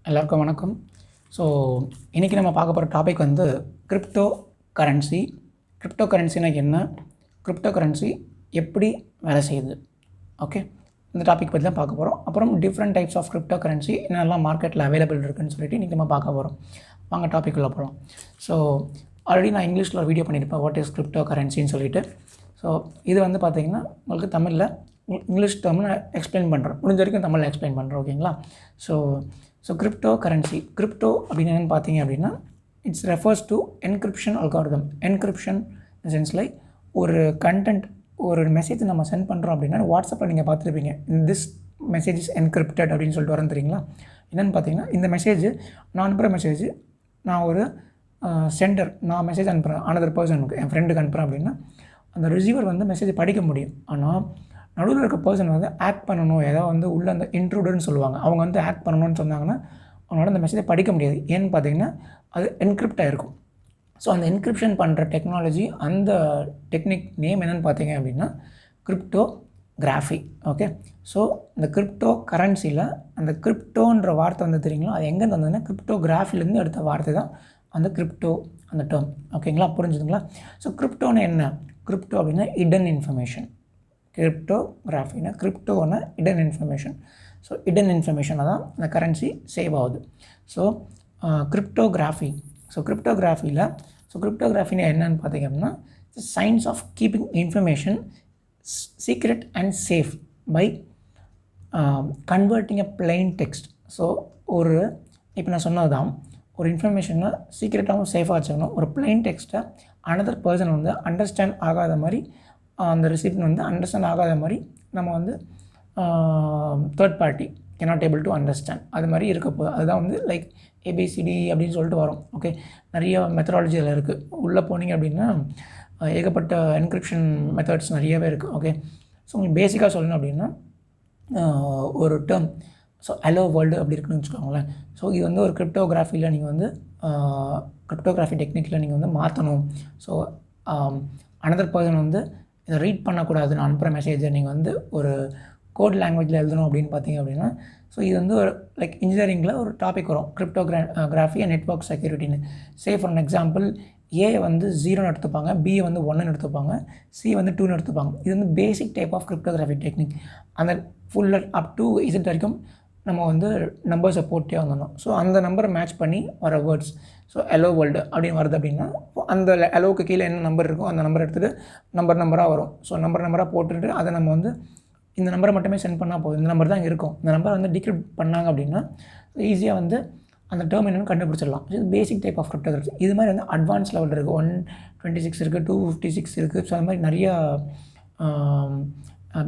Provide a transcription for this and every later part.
எல்லாருக்கும் வணக்கம். ஸோ இன்றைக்கி நம்ம பார்க்க போகிற டாபிக் வந்து கிரிப்டோ கரன்சி. கிரிப்டோ கரன்சினா என்ன, கிரிப்டோ கரன்சி எப்படி வேலை செய்யுது, ஓகே, இந்த டாபிக் பற்றி தான் பார்க்க போகிறோம். அப்புறம் different types of crypto currency என்னெல்லாம் மார்க்கெட்டில் அவைலபிள் இருக்குதுன்னு சொல்லிட்டு இன்றைக்கி நம்ம பார்க்க போகிறோம். வாங்க டாபிக் உள்ள போகலாம். ஸோ ஆல்ரெடி நான் இங்கிலீஷில் ஒரு வீடியோ பண்ணியிருப்பேன், வாட் இஸ் கிரிப்டோ கரன்சின்னு சொல்லிட்டு. ஸோ இது வந்து பார்த்திங்கன்னா உங்களுக்கு தமிழில் இங்கிலீஷ் டேர்ம் நான் எக்ஸ்பிளைன் பண்ணுறேன், முடிஞ்ச வரைக்கும் தமிழில் எக்ஸ்பிளைன் பண்ணுறேன், ஓகேங்களா. ஸோ கிரிப்டோ கரன்சி, கிரிப்டோ அப்படின்னு என்னென்னு பார்த்தீங்க அப்படின்னா, it's refers to encryption algorithm. Encryption sense like ஒரு கண்டென்ட், ஒரு மெசேஜ் நம்ம சென்ட் பண்ணுறோம் அப்படின்னா வாட்ஸ்அப்பில் நீங்கள் பார்த்துருப்பீங்க, திஸ் மெசேஜ் இஸ் என்கிரிப்டட் அப்படின்னு சொல்லிட்டு வரேன் தெரியுங்களா. என்னென்னு பார்த்தீங்கன்னா, இந்த மெசேஜ் நான் அனுப்புகிற மெசேஜ், நான் ஒரு சென்டர், நான் மெசேஜ் அனுப்புகிறேன் அனதர் பர்சனுக்கு, என் ஃப்ரெண்டுக்கு அனுப்புகிறேன் அப்படின்னா அந்த ரிசீவர் வந்து மெசேஜ் படிக்க முடியும். ஆனால் நடுவில் இருக்க பர்சன் வந்து ஆக்ட் பண்ணணும், ஏதாவது வந்து உள்ள அந்த இன்ட்ரூடர்னு சொல்லுவாங்க, அவங்க வந்து ஆக்ட் பண்ணணும்னு சொன்னாங்கன்னா அவங்களோட அந்த மெசேஜை படிக்க முடியாது. ஏன்னு பார்த்தீங்கன்னா அது என்கிரிப்ட் ஆகிருக்கும். ஸோ அந்த என்கிரிப்ஷன் பண்ணுற டெக்னாலஜி, அந்த டெக்னிக் நேம் என்னென்னு பார்த்தீங்க அப்படின்னா கிரிப்டோகிராஃபி, ஓகே. ஸோ இந்த கிரிப்டோ கரன்சியில் அந்த கிரிப்டோன்ற வார்த்தை வந்து தெரியுங்களா, அது எங்கேருந்து வந்ததுன்னா கிரிப்டோகிராஃபிலேருந்து எடுத்த வார்த்தை தான் அந்த கிரிப்டோ, அந்த டேர்ம், ஓகேங்களா, புரிஞ்சுதுங்களா. ஸோ கிரிப்டோன்னு என்ன, கிரிப்டோ அப்படின்னா இடன் இன்ஃபர்மேஷன், கிரிப்டோகிராஃபினா கிரிப்டோனா இடன் இன்ஃபர்மேஷன். ஸோ இடன் இன்ஃபர்மேஷனாக தான் இந்த கரன்சி சேவ் ஆகுது. ஸோ கிரிப்டோகிராஃபி, ஸோ கிரிப்டோகிராஃபினா என்னன்னு பார்த்தீங்க அப்படின்னா, science of keeping information secret and safe by converting a plain text. So இப்போ நான் சொன்னது தான், ஒரு இன்ஃபர்மேஷனை சீக்ரெட்டாகவும் சேஃபாக வச்சுக்கணும். ஒரு பிளெயின் டெக்ஸ்ட்டை அனதர் பர்சன் வந்து அண்டர்ஸ்டாண்ட் ஆகாத மாதிரி, அந்த ரிசிப்ட் வந்து அண்டர்ஸ்டாண்ட் ஆகாத மாதிரி நம்ம வந்து third party cannot able to understand அது மாதிரி இருக்க போகுது. அதுதான் வந்து லைக் ஏபிசிடி அப்படின்னு சொல்லிட்டு வரும், ஓகே. நிறைய மெத்தடாலஜி அதில் இருக்குது. உள்ளே போனீங்க அப்படின்னா ஏகப்பட்ட என்கிரிப்ஷன் மெத்தட்ஸ் நிறையவே இருக்குது, ஓகே. ஸோ உங்களுக்கு பேசிக்காக சொல்லணும் அப்படின்னா ஒரு டேர்ம், ஸோ ஹலோ வேர்ல்டு அப்படி இருக்குன்னு வச்சுக்கோங்களேன். ஸோ இது வந்து ஒரு கிரிப்டோகிராஃபியில் நீங்கள் வந்து கிரிப்டோகிராஃபி டெக்னிக்கில் நீங்கள் வந்து மாற்றணும். ஸோ அனதர் பர்சன் வந்து இதை ரீட் பண்ணக்கூடாது, நான் அனுப்புகிற மெசேஜை நீங்கள் வந்து ஒரு கோட் லாங்குவேஜில் எழுதணும் அப்படின்னு பார்த்தீங்க அப்படின்னா, ஸோ இது வந்து ஒரு லைக் இன்ஜினியரிங்கில் ஒரு டாபிக் வரும், கிரிப்டோகிராஃபி அண்ட் நெட்வொர்க் செக்யூரிட்டின்னு. Say for an example, A வந்து 0ன்னு எடுத்துப்பாங்க, பி வந்து 1ன்னு எடுத்துப்பாங்க, சி வந்து 2ன்னு எடுத்துப்பாங்க. இது வந்து பேசிக் டைப் ஆஃப் கிரிப்டோகிராஃபி டெக்னிக். அந்த ஃபுல்லாக அப் டு இசட் வரைக்கும் நம்ம வந்து நம்பர்ஸை போட்டே வந்துடணும். ஸோ அந்த நம்பரை மேட்ச் பண்ணி வர வேர்ட்ஸ், ஸோ ஹலோ வேர்ல்டு அப்படின்னு வருது அப்படின்னா, அந்த ஹலோவுக்கு கீழே என்ன நம்பர் இருக்கோ அந்த நம்பர் எடுத்துகிட்டு நம்பராக வரும். ஸோ நம்பராக போட்டுட்டு அதை நம்ம வந்து இந்த நம்பரை மட்டுமே சென்ட் பண்ணால் போதும், இந்த நம்பர் தான் இருக்கும். இந்த நம்பரை வந்து டிக்ரிப்ட் பண்ணாங்க அப்படின்னா ஈஸியாக வந்து அந்த டேர்ம் என்னென்னு கண்டுபிடிச்சிடலாம். இது பேசிக் டைப் ஆஃப் கிரிப்டோகிராஃபி. இது மாதிரி வந்து அட்வான்ஸ் லெவல் இருக்குது, 126 இருக்குது, 256 இருக்குது. ஸோ அது மாதிரி நிறையா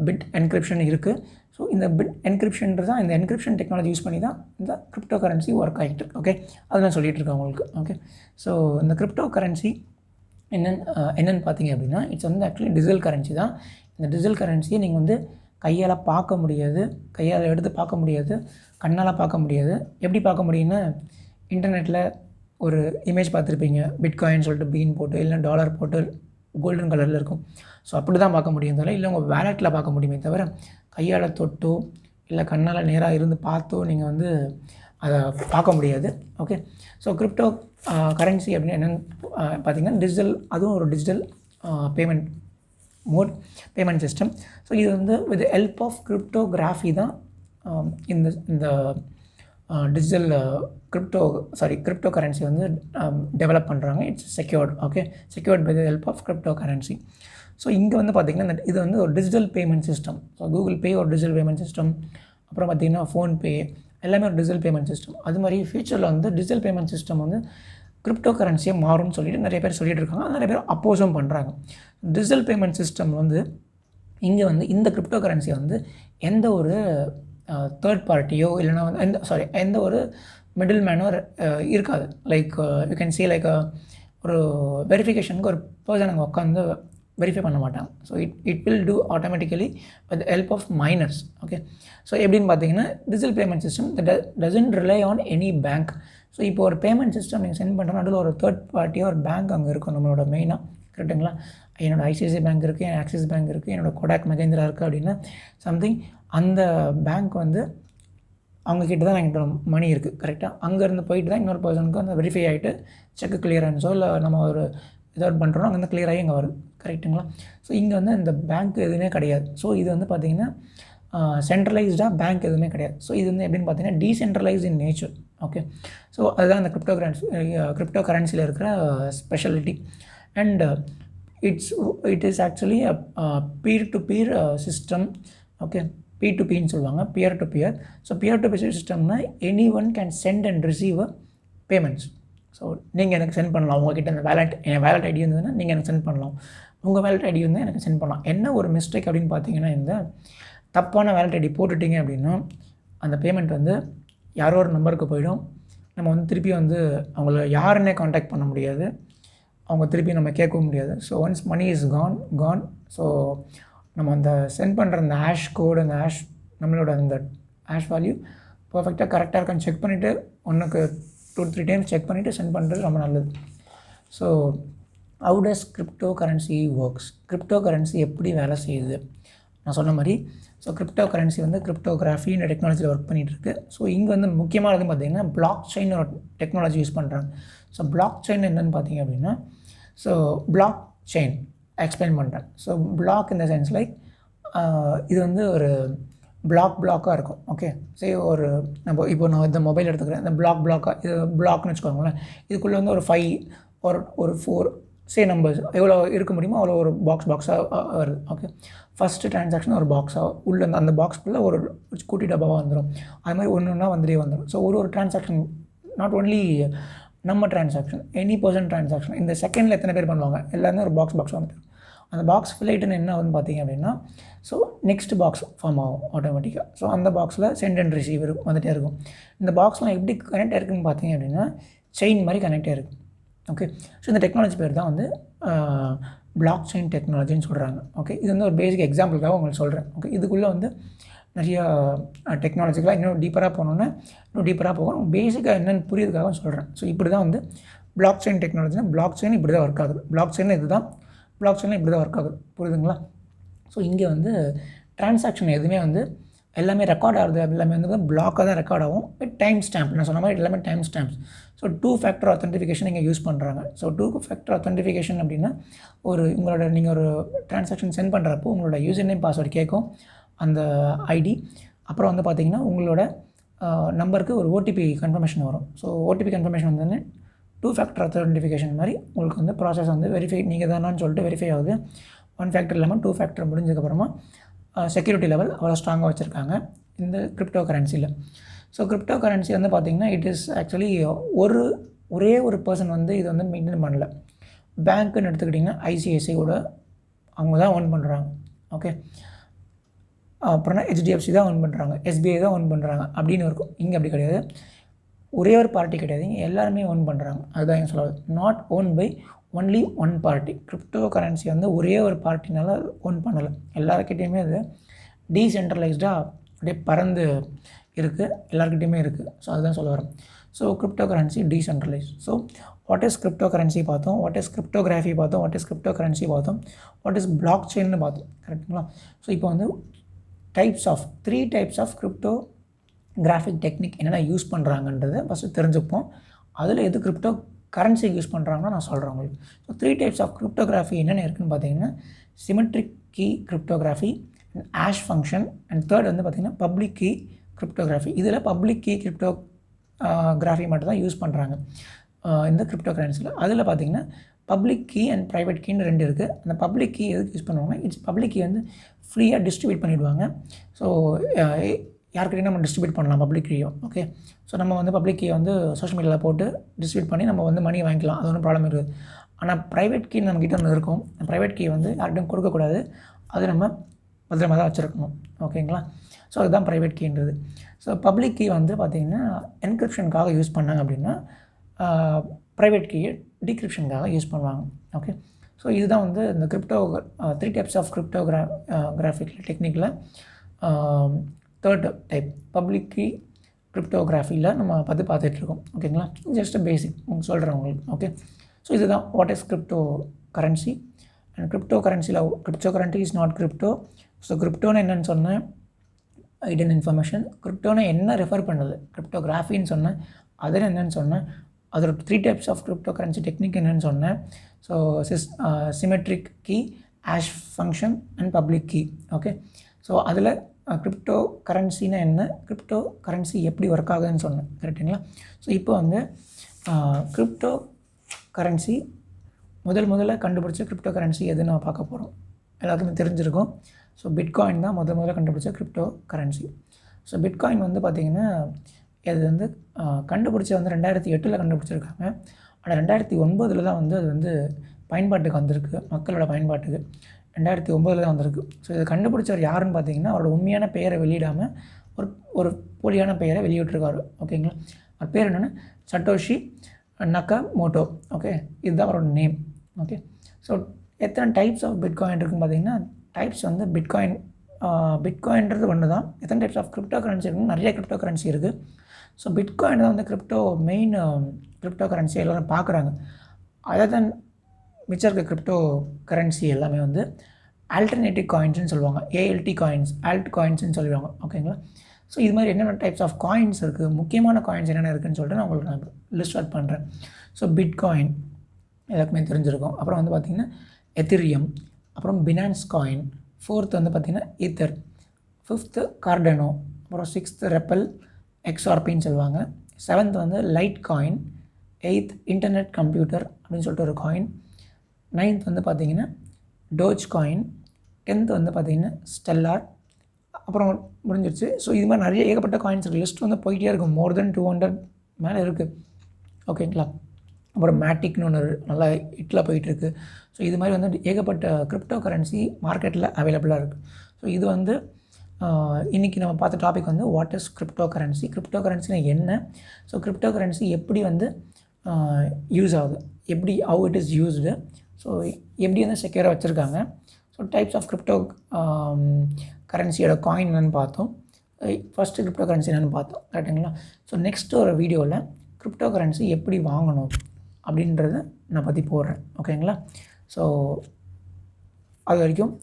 பிட் என்கிரிப்ஷன் இருக்குது. ஸோ இந்த பிட் என்கிரிப்ஷன்றது தான், இந்த என்கிரிப்ஷன் டெக்னாலஜி யூஸ் பண்ணி தான் இந்த கிரிப்டோ கரன்சி ஒர்க் ஆகிட்டு இருக்கு, ஓகே. அது நான் சொல்லிகிட்டு இருக்கேன் உங்களுக்கு, ஓகே. ஸோ இந்த கிரிப்டோ கரன்சி என்னென்னு பார்த்தீங்க அப்படின்னா, இட்ஸ் வந்து ஆக்சுவலி டிஜிட்டல் கரன்சி தான். இந்த டிஜிட்டல் கரன்சியை நீங்கள் வந்து கையால் பார்க்க முடியாது, கையால் எடுத்து பார்க்க முடியாது, கண்ணால் பார்க்க முடியாது. எப்படி பார்க்க முடியும்னா, இன்டர்நெட்டில் ஒரு இமேஜ் பார்த்துருப்பீங்க, பிட்காயின் சொல்லிட்டு பீன் போட்டு, இல்லை டாலர் போட்டு கோல்டன் கலரில் இருக்கும். ஸோ அப்படி தான் பார்க்க முடியும் தவிர, இல்லை உங்கள் வேலெட்டில் பார்க்க முடியுமே தவிர, கையால் தொட்டோ இல்லை கண்ணால் நேராக இருந்து பார்த்தோ நீங்கள் வந்து அதை பார்க்க முடியாது, ஓகே. ஸோ கிரிப்டோ கரன்சி அப்படின்னு என்னென்னு பார்த்தீங்கன்னா, டிஜிட்டல், அதுவும் ஒரு digital payment payment system. So இது வந்து வித் ஹெல்ப் ஆஃப் கிரிப்டோகிராஃபி தான் இந்த டிஜிட்டல் கிரிப்டோ கரன்சி வந்து டெவலப் பண்ணுறாங்க. It's secured, okay, secured by the help of crypto currency. So இங்கே வந்து பார்த்திங்கன்னா இது வந்து ஒரு digital payment system. So Google Pay ஒரு டிஜிட்டல் பேமெண்ட் சிஸ்டம், அப்புறம் பார்த்திங்கன்னா ஃபோன்பே எல்லாமே ஒரு டிஜிட்டல் பேமெண்ட் சிஸ்டம். அது மாதிரி ஃபியூச்சரில் வந்து டிஜிட்டல் பேமெண்ட் சிஸ்டம் வந்து கிரிப்டோ கரன்சியை மாறும்னு சொல்லிட்டு நிறைய பேர் சொல்லிகிட்டு இருக்காங்க, நிறைய பேர் அப்போஸும் பண்ணுறாங்க. டிஜிட்டல் பேமெண்ட் சிஸ்டம் வந்து இங்கே வந்து இந்த கிரிப்டோ கரன்சியை வந்து எந்த ஒரு தேர்ட் பார்ட்டியோ இல்லைனா வந்து எந்த ஒரு மிடில் மேனோ இருக்காது. Like you can say like ஒரு வெரிஃபிகேஷனுக்கு ஒரு பர்சன் அங்கே உட்காந்து வெரிஃபை பண்ண மாட்டாங்க. So it will do automatically with help of miners, okay. So எப்படின்னு பார்த்தீங்கன்னா, digital payment system doesn't rely on any bank. So இப்போ ஒரு பேமெண்ட் சிஸ்டம் நீங்கள் சென்ட் பண்ணுறோன்னா அதில் ஒரு தேர்ட் பார்ட்டியோ ஒரு பேங்க் அங்கே இருக்கும் நம்மளோட மெயினாக, கரெக்டுங்களா. என்னோடய ஐசிஐசிஐ பேங்க் இருக்குது, என் ஆக்சிஸ் பேங்க் இருக்குது, என்னோடய கொடாக் மகேந்திரா இருக்குது அப்படின்னா சம்திங், அந்த பேங்க் வந்து அவங்கக்கிட்ட தான் என்கிட்ட மணி இருக்குது கரெக்டாக. அங்கேருந்து போயிட்டு தான் இன்னொரு பர்சனுக்கு அந்த வெரிஃபை ஆகிட்டு செக்கு கிளியரன்ஸோ இல்லை நம்ம ஒரு ஏதாவது பண்ணுறோம் அங்கேருந்து கிளியர் ஆகி இங்கே வருது கரெக்டுங்களா. ஸோ இங்கே வந்து இந்த பேங்க் எதுவுமே கிடையாது. ஸோ இது வந்து பார்த்திங்கன்னா சென்ட்ரலைஸ்டாக பேங்க் எதுவுமே கிடையாது. ஸோ இது வந்து எப்படின்னு பார்த்தீங்கன்னா decentralise in nature. Okay, so அதுதான் அந்த கிரிப்டோ கரன்சியில் இருக்கிற ஸ்பெஷாலிட்டி. And it is actually peer to peer system. Okay, P2Pன்னு சொல்லுவாங்க, peer to peer. So peer to peer சிஸ்டம்னா anyone can send and receive payments. So நீங்கள் எனக்கு சென்ட் பண்ணலாம், உங்கள்கிட்ட அந்த என் வேலட் ஐடி இருந்ததுன்னா நீங்கள் எனக்கு சென்ட் பண்ணலாம், உங்கள் வேலட் ஐடி வந்து எனக்கு சென்ட் பண்ணலாம். என்ன ஒரு மிஸ்டேக் அப்படின்னு பார்த்தீங்கன்னா, இந்த தப்பான வேலட் ஐடி போட்டுட்டிங்க அப்படின்னா அந்த பேமெண்ட் வந்து யாரோ ஒரு நம்பருக்கு போயிடும். நம்ம வந்து திருப்பி வந்து அவங்கள யாருன்னே காண்டாக்ட் பண்ண முடியாது, அவங்க திருப்பி நம்ம கேட்கவும் முடியாது. So once money is gone. So நம்ம அந்த சென்ட் பண்ணுற அந்த ஹேஷ் கோடு, அந்த நம்மளோட அந்த ஹேஷ் வேல்யூ பர்ஃபெக்டாக கரெக்டாக இருக்கான்னு செக் பண்ணிவிட்டு ஒன்றுக்கு 2-3 டைம்ஸ் செக் பண்ணிவிட்டு சென்ட் பண்ணுறது ரொம்ப நல்லது. So how does crypto currency works? Crypto currency எப்படி வேலை செய்யுது? நான் சொன்ன மாதிரி ஸோ கிரிப்டோ கரன்சி வந்து கிரிப்டோகிராஃபி இந்த டெக்னாலஜியில் ஒர்க் பண்ணிகிட்ருக்கு. ஸோ இங்கே வந்து முக்கியமானது பார்த்திங்கன்னா பிளாக் செயின் ஒரு டெக்னாலஜி யூஸ் பண்ணுறாங்க. ஸோ பிளாக் செயின் என்னென்னு பார்த்தீங்க அப்படின்னா, ஸோ பிளாக் செயின் எக்ஸ்பிளைன் பண்ணுறேன். ஸோ பிளாக் இந்த சென்ஸ் லைக் இது வந்து ஒரு பிளாக்காக இருக்கும். ஓகே, சரி ஒரு நம்ம இப்போ நான் இந்த மொபைல் எடுத்துக்கிறேன், இந்த பிளாக்காக இது பிளாக்னு வச்சுக்கோங்களேன். இதுக்குள்ளே வந்து ஒரு 5 ஒரு 4 நம்பர்ஸ் எவ்வளோ இருக்க முடியுமோ அவ்வளோ ஒரு பாக்ஸாக வருது. ஓகே, ஃபஸ்ட்டு ட்ரான்சாக்ஷன் ஒரு பாக்ஸாக உள்ள அந்த பாக்ஸ்க்குள்ளே ஒரு குட்டி டப்பாவாக வந்துடும். அது மாதிரி ஒன்று ஒன்றா வந்துடும். ஸோ ஒரு ட்ரான்சாக்ஷன் நாட் ஓன்லி நம்ம ட்ரான்சாக்ஷன், எனி பர்சன் ட்ரான்சாக்ஷன் இந்த செகண்டில் எத்தனை பேர் பண்ணுவாங்க எல்லாமே ஒரு பாக்ஸ் வந்துடும். அந்த பாக்ஸ் ஃபில் ஆகிட்டுன்னு என்ன ஆகுதுன்னு பார்த்தீங்க அப்படின்னா, ஸோ நெக்ஸ்ட் பாக்ஸ் ஃபார்ம் ஆகும் ஆட்டோமேட்டிக்காக. ஸோ அந்த பாக்ஸில் சென்ட் அண்ட் ரிசீவ் வந்துகிட்டே இருக்கும். இந்த பாக்ஸ்லாம் எப்படி கனெக்ட் ஆகிருக்குன்னு பார்த்தீங்க அப்படின்னா செயின் மாதிரி கனெக்ட் ஆகிருக்கு. ஓகே, ஸோ இந்த டெக்னாலஜி பேர் தான் வந்து பிளாக் செயின் டெக்னாலஜின்னு சொல்கிறாங்க. ஓகே, இது வந்து ஒரு பேசிக் எக்ஸாம்பிளுக்காக உங்களுக்கு சொல்கிறேன். ஓகே, இதுக்குள்ளே வந்து நிறையா டெக்னாலஜிக்கலாக இன்னும் டீப்பராக போகணும். பேசிக்காக என்னென்னு புரியுறதுக்காக சொல்கிறேன். ஸோ இப்படி தான் வந்து பிளாக் செயின் டெக்னாலஜினா பிளாக் செயின் இப்படி தான் ஒர்க் ஆகுது. பிளாக் செயின் இப்படி தான் ஒர்க் ஆகுது, புரியுதுங்களா? ஸோ இங்கே வந்து ட்ரான்சாக்ஷன் எதுவுமே வந்து எல்லாமே ரெக்கார்ட் ஆகுது, எல்லாமே வந்து பிளாக்காக தான் ரெக்கார்ட் ஆகும் வித் டைம் ஸ்டாம்ப். நான் சொன்ன மாதிரி எல்லாமே டைம் ஸ்டாம்ப்ஸ். ஸோ 2 ஃபேக்டர் ஆத்தென்டிஃபிகேஷன் இங்கே யூஸ் பண்ணுறாங்க. ஸோ 2 ஃபேக்டர் ஆத்தென்டிஃபிகேஷன் அப்படின்னா நீங்கள் ஒரு ட்ரான்சாக்ஷன் சென்ட் பண்ணுறப்போ உங்களோட யூசர் நேம் பாஸ்வேர்டு கேட்கும் அந்த ஐடி. அப்புறம் வந்து பார்த்திங்கன்னா உங்களோட நம்பருக்கு ஒரு ஓடிபி கன்ஃபர்மேஷன் வரும். ஸோ ஓடிபி கன்ஃபர்மேஷன் வந்து 2 ஃபேக்டர் ஆத்தென்டிஃபிகேஷன் மாதிரி உங்களுக்கு வந்து ப்ராசஸ் வந்து வெரிஃபை நீங்கள் தானான்னு சொல்லிட்டு வெரிஃபை ஆகுது. 1 ஃபேக்டர் இல்லாமல் 2 ஃபேக்டர் முடிஞ்சதுக்கப்புறமா செக்யூரிட்டி லெவல் அவ்வளோ ஸ்ட்ராங்காக வச்சுருக்காங்க இந்த கிரிப்டோ கரன்சியில். ஸோ கிரிப்டோ கரன்சி வந்து பார்த்திங்கன்னா இட் இஸ் ஆக்சுவலி ஒரே ஒரு பர்சன் வந்து இது வந்து மெயின்டைன் பண்ணல. பேங்க்குன்னு எடுத்துக்கிட்டிங்கன்னா ஐசிஐசியோட அவங்க தான் ஓன் பண்ணுறாங்க. ஓகே, அப்புறம்னா ஹெச்டிஎஃப்சி தான் ஓன் பண்ணுறாங்க, எஸ்பிஐ தான் ஓன் பண்ணுறாங்க அப்படின்னு இருக்கும். இங்கே அப்படி கிடையாது, ஒரே ஒரு பார்ட்டி கிடையாது, இங்கே எல்லாருமே ஓன் பண்ணுறாங்க. அதுதான் என் சொல்லுவது, not own by only one party. Crypto currency வந்து ஒரே ஒரு பார்ட்டினால ஓன் பண்ணலை, எல்லாருக்கிட்டேயுமே அது டீசென்ட்ரலைஸ்டாக அப்படியே பறந்து இருக்குது, எல்லாருக்கிட்டையுமே இருக்குது. ஸோ அதுதான் சொல்ல வரேன். So crypto currency decentralise. So what is crypto currency பார்த்தோம், வாட் இஸ் கிரிப்டோகிராஃபி பார்த்தோம், வாட் இஸ் கிரிப்டோ கரன்சி பார்த்தோம், வாட் இஸ் பிளாக் செயின்னு பார்த்தோம், கரெக்டுங்களா? ஸோ இப்போ வந்து 3 types of crypto graphic technique என்னென்ன யூஸ் பண்ணுறாங்கன்றதை ஃபஸ்ட்டு தெரிஞ்சுப்போம். அதில் எது கிரிப்டோ கரன்சி யூஸ் பண்ணுறாங்கன்னா நான் சொல்கிறேன் உங்களுக்கு. ஸோ 3 டைப்ஸ் ஆஃப் கிரிப்டோகிராஃபி என்னென்ன இருக்குதுன்னு பார்த்தீங்கன்னா symmetric key cryptography, hash function, and third வந்து பார்த்திங்கன்னா பப்ளிக் கீ கிரிப்டோகிராஃபி. இதில் பப்ளிக் கீ கிரிப்டோகிராஃபி மட்டும் தான் யூஸ் பண்ணுறாங்க இந்த கிரிப்டோ கரன்சியில். அதில் பார்த்திங்கன்னா பப்ளிக் கீ அண்ட் ப்ரைவேட் கீன்னு 2 இருக்குது. அந்த பப்ளிக் கீ எதுக்கு யூஸ் பண்ணுவாங்கன்னா பப்ளிக் கீ வந்து ஃப்ரீயாக டிஸ்ட்ரிபியூட் பண்ணிவிடுவாங்க. ஸோ யாருக்கிட்டையும் நம்ம டிஸ்ட்ரிபியூட் பண்ணலாம் பப்ளிக் கீயோ. ஓகே, ஸோ நம்ம வந்து பப்ளிக் கீயை வந்து சோஷியல் மீடியாவில் போட்டு டிஸ்ட்ரிபியூட் பண்ணி நம்ம வந்து மணி வாங்கிக்கலாம், அது ஒன்றும் ப்ராப்ளம் இருக்குது. ஆனால் ப்ரைவேட் கீ நம்மக்கிட்ட ஒன்று இருக்கும், ப்ரைவேட் கீ வந்து யார்கிட்டையும் கொடுக்கக்கூடாது, அது நம்ம பத்திரமாக தான் வச்சுருக்கணும். ஓகேங்களா? ஸோ அதுதான் ப்ரைவேட் கீன்றது. ஸோ பப்ளிக் கீ வந்து பார்த்திங்கன்னா என்கிரிப்ஷனுக்காக யூஸ் பண்ணாங்க அப்படின்னா ப்ரைவேட் கீயை டிகிரிப்ஷனுக்காக யூஸ் பண்ணுவாங்க. ஓகே, ஸோ இதுதான் வந்து இந்த 3 டைப்ஸ் ஆஃப் கிரிப்டோகிராஃபிக் டெக்னிக்கில் தேர்ட் டைப் பப்ளிக் கீ கிரிப்டோகிராஃபியில் நம்ம பார்த்துட்ருக்கோம். ஓகேங்களா? ஜஸ்ட் பேசிக் சொல்கிறேன் உங்களுக்கு. ஓகே, ஸோ இதுதான் what is crypto currency. And crypto currency is not crypto. So கிரிப்டோன்னு என்னென்னு சொன்னேன், ஹிடன் இன்ஃபர்மேஷன். கிரிப்டோனா என்ன ரெஃபர் பண்ணுறது, கிரிப்டோகிராஃபின்னு சொன்னேன், அதில் என்னென்னு சொன்னேன், அதோட 3 types of crypto currency technique என்னென்னு சொன்னேன். So symmetric key, hash function and public key. Okay, so அதில் கிரிப்டோ கரன்சினா என்ன, கிரிப்டோ கரன்சி எப்படி ஒர்க் ஆகுதுன்னு சொன்னேன், கரெக்டுங்களா? ஸோ இப்போ வந்து கிரிப்டோ கரன்சி முதல்ல கண்டுபிடிச்ச கிரிப்டோ கரன்சி எதுன்னு நம்ம பார்க்க போகிறோம். எல்லாருக்குமே தெரிஞ்சிருக்கும். ஸோ பிட்காயின் தான் முதல்ல கண்டுபிடிச்ச கிரிப்டோ கரன்சி. ஸோ பிட்காயின் வந்து பார்த்திங்கன்னா இது வந்து கண்டுபிடிச்ச வந்து 2008 கண்டுபிடிச்சிருக்காங்க. ஆனால் 2009 தான் வந்து அது வந்து பயன்பாட்டுக்கு வந்திருக்கு, மக்களோட பயன்பாட்டுக்கு 2009 தான் வந்திருக்கு. ஸோ இதை கண்டுபிடிச்சவர் யாருன்னு பார்த்தீங்கன்னா அவரோட உண்மையான பெயரை வெளியிடாமல் ஒரு போலியான பெயரை வெளியிட்டிருக்காரு. ஓகேங்களா? அவர் பேர் என்னென்னா சட்டோஷி நக்கமோட்டோ. ஓகே, இதுதான் அவரோட நேம். ஓகே, ஸோ எத்தனை டைப்ஸ் ஆஃப் பிட்காயின் இருக்குன்னு பார்த்தீங்கன்னா டைப்ஸ் வந்து பிட்காயின்றது ஒன்று தான். எத்தனை டைப்ஸ் ஆஃப் கிரிப்டோ கரன்சி இருக்குன்னு நிறைய கிரிப்டோ கரன்சி இருக்குது. ஸோ பிட்காயின் தான் வந்து மெயின் கிரிப்டோ கரன்சி எல்லோரும் பார்க்குறாங்க. அதர் தென் மிச்சம் இருக்க கிரிப்டோ கரன்சி எல்லாமே வந்து ஆல்டர்னேட்டிவ் காயின்ஸ்னு சொல்லுவாங்க, ஏஎல்டி காயின்ஸ், ஆல்ட் காயின்ஸ்னு சொல்லுவாங்க. ஓகேங்களா? ஸோ இது மாதிரி என்னென்ன டைப்ஸ் ஆஃப் காயின்ஸ் இருக்குது, முக்கியமான காயின்ஸ் என்னென்ன இருக்குதுன்னு சொல்லிட்டு நான் உங்களுக்கு லிஸ்ட் அவுட் பண்ணுறேன். ஸோ பிட்காயின் எல்லாருக்குமே தெரிஞ்சிருக்கும். அப்புறம் வந்து பார்த்திங்கன்னா எத்திரியம், அப்புறம் பினான்ஸ் காயின், 4th வந்து பார்த்திங்கன்னா ஈத்தர், 5th கார்டனோ, அப்புறம் 6th ரெப்பல் எக்ஸ்ஆர்பின்னு சொல்லுவாங்க, 7th வந்து light coin, 8th internet computer அப்படின்னு சொல்லிட்டு ஒரு காயின், 9th வந்து பார்த்திங்கன்னா டோஜ் காயின், 10th வந்து பார்த்திங்கன்னா ஸ்டெல்லார், அப்புறம் முடிஞ்சிருச்சு. ஸோ இது மாதிரி நிறைய ஏகப்பட்ட காயின்ஸ் இருக்குது. லிஸ்ட் வந்து போயிட்டே இருக்கும், மோர் தென் 200 மேலே இருக்குது. ஓகேங்களா? அப்புறம் மேட்டிக்னு ஒன்று நல்லா ஹிட்டில் போயிட்டுருக்கு. ஸோ இது மாதிரி வந்து ஏகப்பட்ட கிரிப்டோ கரன்சி மார்க்கெட்டில் அவைலபிளாக இருக்குது. ஸோ இது வந்து இன்றைக்கி நம்ம பார்த்த டாபிக் வந்து what is crypto currency, crypto கரன்சினா என்ன, ஸோ கிரிப்டோ கரன்சி எப்படி வந்து யூஸ் ஆகுது, எப்படி how it is used, so எப்படி வந்து செக்யூராக வச்சுருக்காங்க, ஸோ டைப்ஸ் ஆஃப் கிரிப்டோ கரன்சியோட காயின் என்னென்னு பார்த்தோம், ஃபஸ்ட்டு கிரிப்டோ கரன்சி என்னென்னு பார்த்தோம், கரெக்டுங்களா? ஸோ நெக்ஸ்ட் ஒரு வீடியோவில் கிரிப்டோ கரன்சி எப்படி வாங்கணும் அப்படின்றத நான் பற்றி போடுறேன். ஓகேங்களா? ஸோ அது வரைக்கும்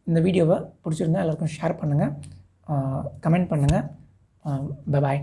இந்த வீடியோவை பிடிச்சிருந்தா எல்லாருக்கும் ஷேர் பண்ணுங்கள், கமெண்ட் பண்ணுங்கள். Bye bye.